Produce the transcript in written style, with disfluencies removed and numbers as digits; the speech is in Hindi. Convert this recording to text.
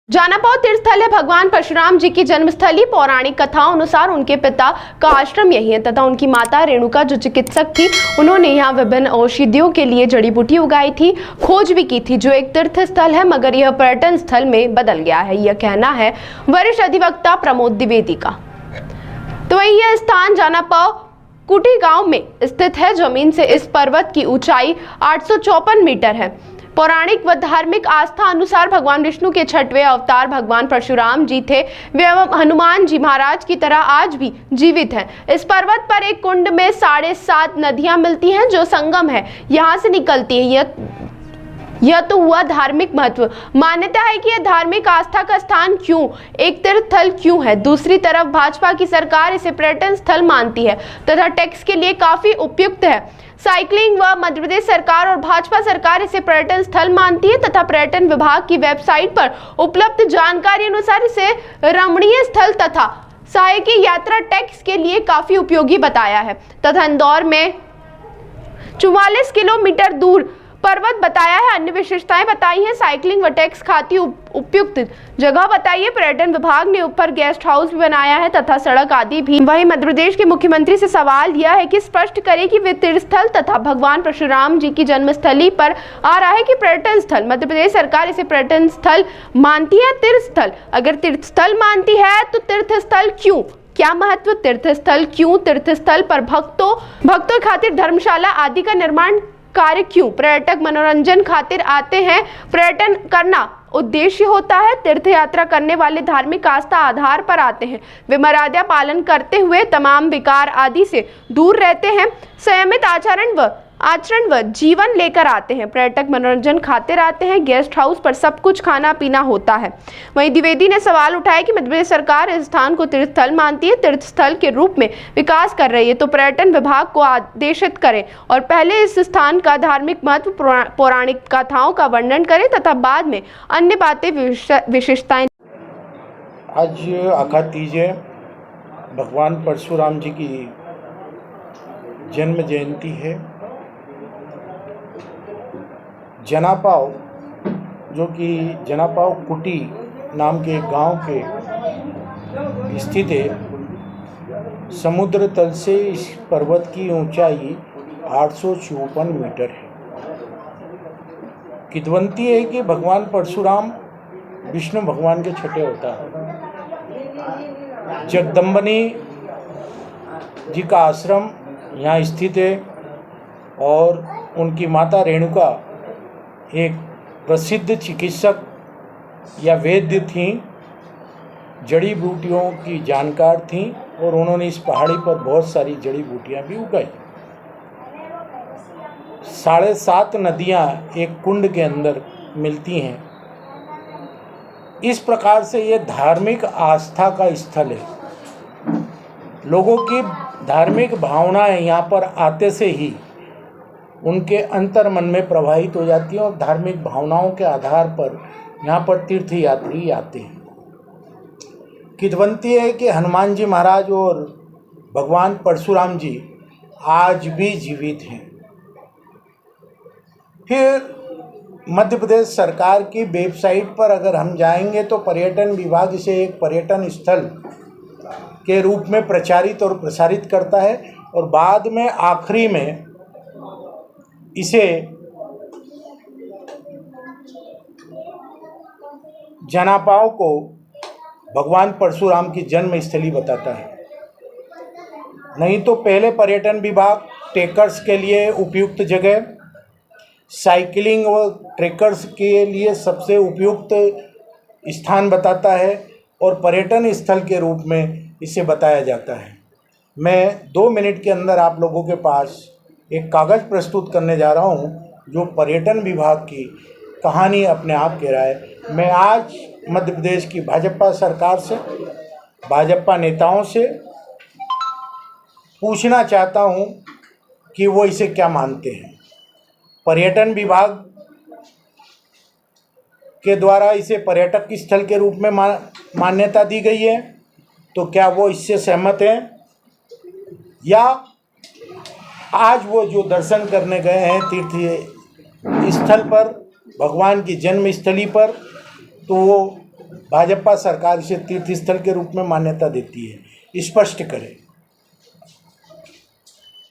जानापौर तीर्थस्थल है भगवान परशुराम जी की जन्मस्थली। पौराणिक कथाओं अनुसार उनके पिता का आश्रम यही है तथा उनकी माता रेणुका जो चिकित्सक थी, उन्होंने यहाँ विभिन्न औषधियों के लिए जड़ी बूटी उगाई थी, खोज भी की थी। जो एक तीर्थ स्थल है मगर यह पर्यटन स्थल में बदल गया है, यह कहना है वरिष्ठ अधिवक्ता प्रमोद द्विवेदी का। तो वही यह स्थान जानापौर कुटी गांव में स्थित है। जमीन से इस पर्वत की ऊंचाई 854 मीटर है। पौराणिक व धार्मिक आस्था अनुसार भगवान विष्णु के छठवें अवतार भगवान परशुराम जी थे। वे हनुमान जी महाराज की तरह आज भी जीवित हैं। इस पर्वत पर एक कुंड में 7.5 नदियां मिलती हैं जो संगम है, यहाँ से निकलती है। यह तो हुआ धार्मिक महत्व। मान्यता है कि यह धार्मिक आस्था का स्थान क्यों एक तीर्थ स्थल क्यों है। दूसरी तरफ भाजपा की सरकार इसे पर्यटन स्थल मानती है तथा टैक्स के लिए काफी उपयुक्त है। साइकिलिंग व मध्य प्रदेश सरकार और भाजपा सरकार इसे पर्यटन स्थल मानती है तथा पर्यटन विभाग की वेबसाइट पर उपलब्ध जानकारी अनुसार इसे रमणीय स्थल तथा सहायकी यात्रा टैक्स के लिए काफी उपयोगी बताया है तथा इंदौर में 44 किलोमीटर दूर पर्वत बताया है। अन्य विशेषताएं बताई हैं। साइकिलिंग व टैक्स खाती उपयुक्त जगह बताई है। पर्यटन विभाग ने ऊपर गेस्ट हाउस भी बनाया है तथा सड़क आदि भी। वहीं मध्य प्रदेश के मुख्यमंत्री से सवाल यह है कि स्पष्ट करें कि वे तीर्थस्थल तथा भगवान परशुराम जी की जन्मस्थली पर आ रहा है कि पर्यटन स्थल। मध्य प्रदेश सरकार इसे पर्यटन स्थल मानती है तीर्थ स्थल। अगर तीर्थ स्थल मानती है तो तीर्थ स्थल क्यों, क्या महत्व, तीर्थ स्थल क्यों, तीर्थ स्थल पर भक्तों खातिर धर्मशाला आदि का निर्माण कार्य क्यों, पर्यटक मनोरंजन खातिर आते हैं, पर्यटन करना उद्देश्य होता है। तीर्थ यात्रा करने वाले धार्मिक आस्था आधार पर आते हैं। वे मर्यादा पालन करते हुए तमाम विकार आदि से दूर रहते हैं। संयमित आचरण व जीवन लेकर आते हैं। पर्यटक मनोरंजन खातिर आते हैं। गेस्ट हाउस पर सब कुछ खाना पीना होता है। वहीं द्विवेदी ने सवाल उठाया कि मध्य प्रदेश सरकार इस स्थान को तीर्थ स्थल मानती है, तीर्थ स्थल के रूप में विकास कर रही है, तो पर्यटन विभाग को आदेशित करे और पहले इस स्थान का धार्मिक महत्व, पौराणिक कथाओं का वर्णन करे तथा बाद में अन्य बातें विशेषताएं। आज आखा तीज है, भगवान परशुराम जी की जन्म जयंती है। जनापौर जो कि जनापौर कुटी नाम के गांव के स्थित है, समुद्र तल से इस पर्वत की ऊंचाई 854 मीटर है। किंवदंती है कि भगवान परशुराम विष्णु भगवान के छठे अवतार हैं। जगदम्बिनी जी का आश्रम यहाँ स्थित है और उनकी माता रेणुका एक प्रसिद्ध चिकित्सक या वैद्य थीं, जड़ी बूटियों की जानकार थीं और उन्होंने इस पहाड़ी पर बहुत सारी जड़ी बूटियां भी उगाई। 7.5 नदियां एक कुंड के अंदर मिलती हैं। इस प्रकार से ये धार्मिक आस्था का स्थल है। लोगों की धार्मिक भावनाएं यहाँ पर आते से ही उनके अंतर मन में प्रवाहित हो जाती हैं और धार्मिक भावनाओं के आधार पर यहाँ पर तीर्थ यात्री आते हैं। किंवदंती है कि हनुमान जी महाराज और भगवान परशुराम जी आज भी जीवित हैं। फिर मध्य प्रदेश सरकार की वेबसाइट पर अगर हम जाएंगे तो पर्यटन विभाग इसे एक पर्यटन स्थल के रूप में प्रचारित और प्रसारित करता है और बाद में आखिरी में इसे जनापौर को भगवान परशुराम की जन्मस्थली बताता है। नहीं तो पहले पर्यटन विभाग ट्रेकर्स के लिए उपयुक्त जगह, साइकिलिंग व ट्रेकर्स के लिए सबसे उपयुक्त स्थान बताता है और पर्यटन स्थल के रूप में इसे बताया जाता है। मैं 2 मिनट के अंदर आप लोगों के पास एक कागज़ प्रस्तुत करने जा रहा हूं जो पर्यटन विभाग की कहानी अपने आप कह रहा है। मैं आज मध्य प्रदेश की भाजपा सरकार से, भाजपा नेताओं से पूछना चाहता हूं कि वो इसे क्या मानते हैं। पर्यटन विभाग के द्वारा इसे पर्यटक स्थल के रूप में मान्यता दी गई है, तो क्या वो इससे सहमत हैं या आज वो जो दर्शन करने गए हैं तीर्थ स्थल पर, भगवान की जन्मस्थली पर, तो वो भाजपा सरकार इसे तीर्थ स्थल के रूप में मान्यता देती है, स्पष्ट करे।